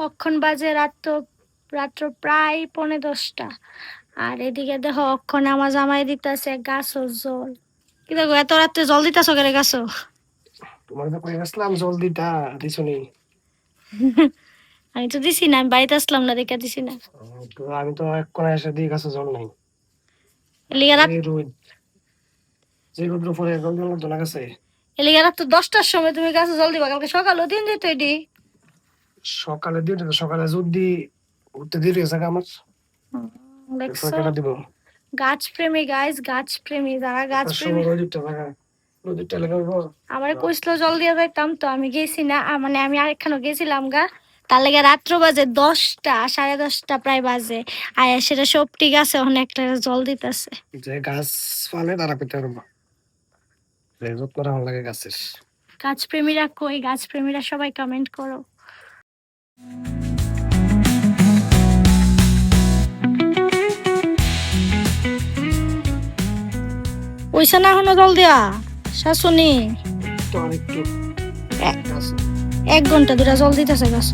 অক্ষণ বাজে রাত্র প্রায় 10:45। আর এদিকে দেখো অক্ষণ আমার জামাই দিতেছে গাছও জল। কি দেখো এত রাত্রে জল দিতেছ করে গাছও? তোমার তো কই আসলাম জলদি দিছো নি। আমি তো দিছি না, আমি বাড়িতে আসলাম না দেখে দিছি না। তো আমি তো এক কোণে এসে দিয়ে গাছে জল নাই। এলিগা রাত এই রোদ, যে রোদ্র পরে জল জল তো লাগাছে। এলিগা রাত 10টার সময় তুমি গাছে জল দিবা, কালকে সকালও দিন যেত এটি। সকালে দিয়ে দিতো, সকালে যদি উঠতে দেরি হয়েছে আমার, এরপরে দেখছো, কেটে দিব। গাছ প্রেমী গাইস, গাছ প্রেমী, যারা গাছ তার প্রেমী। সময় রোদিকটা লাগাবো। আমারে কইছিল জল দিয়ে যাইতাম, তো আমি গেছি না। মানে আমি আরেকখানে গেছিলাম গা। তার লেগে রাত্র বাজে 10টা, 10:30 প্রায় বাজে। আর সেটা সব ঠিক আছে, ওখানে একটা জল দিতেছে। যে গাছ ফালে তারা পেতে পারবো, যত্ন রাখা লাগে গাছের। গাছ প্রেমীরা কই? গাছ প্রেমীরা সবাই কমেন্ট করো। ওইসা না এখনো জল দেয়া শাশুনি? তো আরেকটু 1 ঘন্টা ধরে জল দিতেছে গাছ।